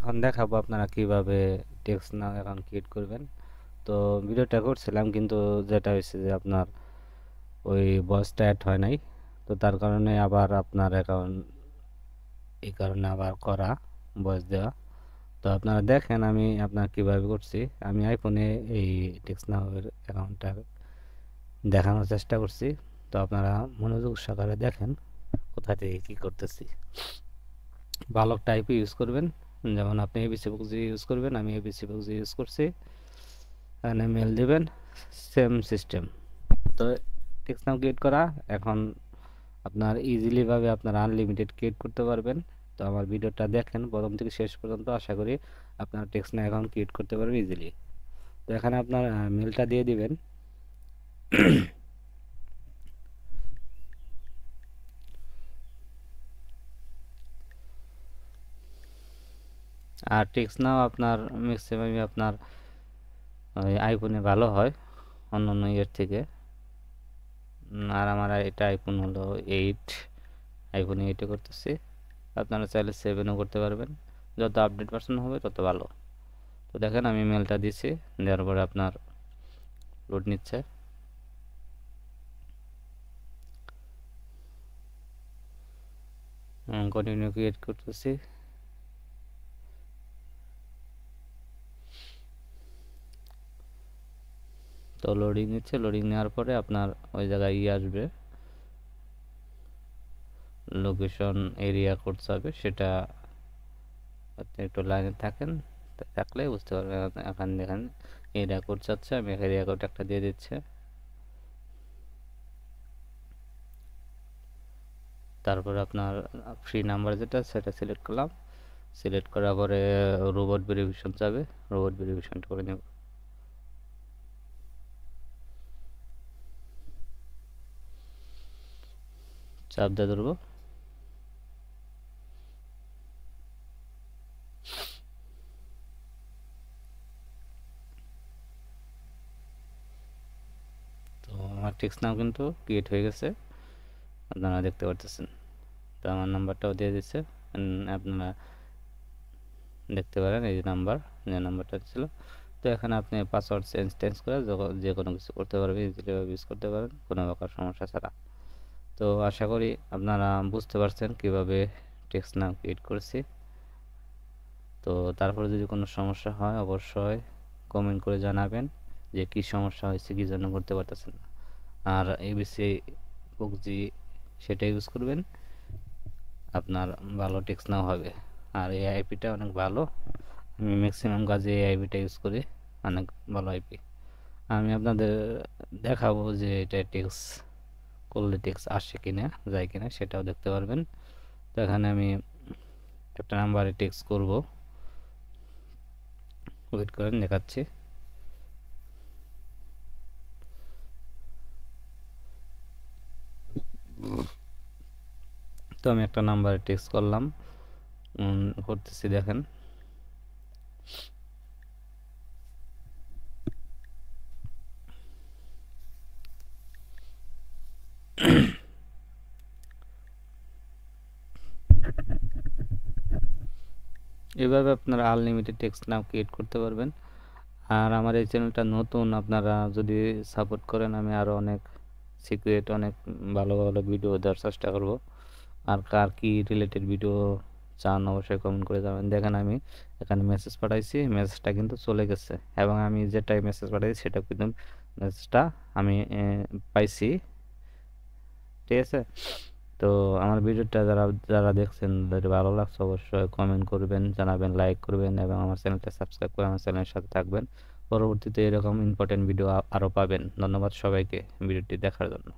এখন দেখাবো আপনারা কিভাবে টেক্সট নাও অ্যাকাউন্ট ক্রিয়েট করবেন। তো ভিডিওটা করছিলাম, কিন্তু যেটা হয়েছে যে আপনার ওই ভয়েসটা অ্যাড হয় নাই। তো তার কারণে আবার আপনার অ্যাকাউন্ট, এই কারণে আবার করা, ভয়েস দেওয়া। তো আপনারা দেখেন আমি আপনার কিভাবে করছি। আমি আইফোনে এই টেক্সট নাও এর অ্যাকাউন্টটা দেখানোর চেষ্টা করছি। তো আপনারা মনোযোগ সহকারে দেখেন কোথা থেকে কী করতেছি। ভালো টাইপ ইউজ করবেন, যেমন আপনি এবিসি বক্সি ইউজ করবেন, আমি এবিসি বক্সি ইউজ করছি। এখানে মেল দিবেন, সেম সিস্টেম। তো টেক্সট নাও ক্রিয়েট করা এখন আপনার ইজিলি ভাবে আপনারা আনলিমিটেড ক্রিয়েট করতে পারবেন। তো আমার ভিডিওটা দেখেন প্রথম থেকে শেষ পর্যন্ত, আশা করি আপনারা টেক্সট নাও অ্যাকাউন্ট ক্রিয়েট করতে পারবেন ইজিলি। তো এখানে আপনার মেলটা দিয়ে দিবেন। আর টেক্সট নাও আপনার ম্যাক্সিমামই আপনার আইফোনে ভালো হয় অন্য অন্য ইয়ের থেকে। আর আমার এটা আইফোন হলো 8, আইফোন 8-এ করতেছি। আপনারা চাইলে 7-ও করতে পারবেন, যত আপডেট ভার্সন হবে তত ভালো। তো দেখেন আমি মেলটা দিছি, দেওয়ার পরে আপনার লোড নিচ্ছে। কন্টিনিউ ক্রিয়েট করতেছি। তো লোডিং নিচ্ছে, লোডিং নেওয়ার পরে আপনার ওই জায়গায় আসবে, লোকেশন এরিয়া কোড চাবে, সেটা আপনি একটু লাইনে থাকলে বুঝতে পারবেন। এখন দেখেন এরিয়া কোড চাচ্ছে, আমি এরিয়া কোড একটা দিয়ে দিচ্ছে। তারপরে আপনার ফ্রি নাম্বার যেটা সেটা সিলেক্ট করলাম, সিলেক্ট করার পরে রোবট ভেরিফিকেশন চাবে, রোবট ভেরিফিকেশনটা করে নেব। চাপ দিয়ে ধরবো। তো আমার টেক্সট নাও কিন্তু ক্রিয়েট হয়ে গেছে, আপনারা দেখতে পারতেছেন। তো আমার নাম্বারটাও দিয়ে দিচ্ছে, আপনারা দেখতে পারেন এই যে নাম্বারটা ছিল। তো এখানে আপনি পাসওয়ার্ড চেঞ্জ করে যে কোনো কিছু করতে পারবেন, ইজিলি ইউজ করতে পারেন কোনো প্রকার সমস্যা ছাড়া। তো আশা করি আপনারা বুঝতে পারছেন কিভাবে টেক্সট নাও ক্রিয়েট করেছি। তো তারপরে যদি কোনো সমস্যা হয় অবশ্যই কমেন্ট করে জানাবেন যে কি সমস্যা হয়েছে, কি জন্য করতে পারতেছেন না। আর এবিসি বক্সি সেটা ইউজ করবেন, আপনার ভালো টেক্সট নাও হবে। আর এই আইপিটা অনেক ভালো, আমি ম্যাক্সিমাম কাজে এই আইপিটা ইউজ করি, অনেক ভালো আইপি। আমি আপনাদের দেখাবো যে এটা টেক্সট করলে টেক্সট আসে কিনা যায় কিনা সেটাও দেখতে পারবেন। তো এখানে আমি একটা নাম্বারে টেক্সট করব, ওয়েট করেন দেখাচ্ছি। তো আমি একটা নাম্বারে টেক্সট করলাম, করতেছি দেখেন। এভাবে আপনারা আনলিমিটেড টেক্সট নাও ক্রিয়েট করতে পারবেন। আর আমার এই চ্যানেলটা নতুন, আপনারা যদি সাপোর্ট করেন আমি আরও অনেক সিক্রেট, অনেক ভালো ভালো ভিডিও দেওয়ার চেষ্টা করব। আর কার কি রিলেটেড ভিডিও চান অবশ্যই কমেন্ট করে জানাবেন। দেখেন আমি এখানে মেসেজ পাঠাইছি, মেসেজটা কিন্তু চলে গেছে, এবং আমি যেটাই মেসেজ পাঠাইছি সেটা কিন্তু মেসেজটা আমি পাইছি, ঠিক আছে। তো আমার ভিডিওটা যারা যারা দেখছেন, যদি ভালো লাগছে অবশ্যই কমেন্ট করবেন, জানাবেন, লাইক করবেন, এবং আমার চ্যানেলটা সাবস্ক্রাইব করে আমার চ্যানেলের সাথে থাকবেন। পরবর্তীতে এরকম ইম্পর্টেন্ট ভিডিও আরও পাবেন। ধন্যবাদ সবাইকে ভিডিওটি দেখার জন্য।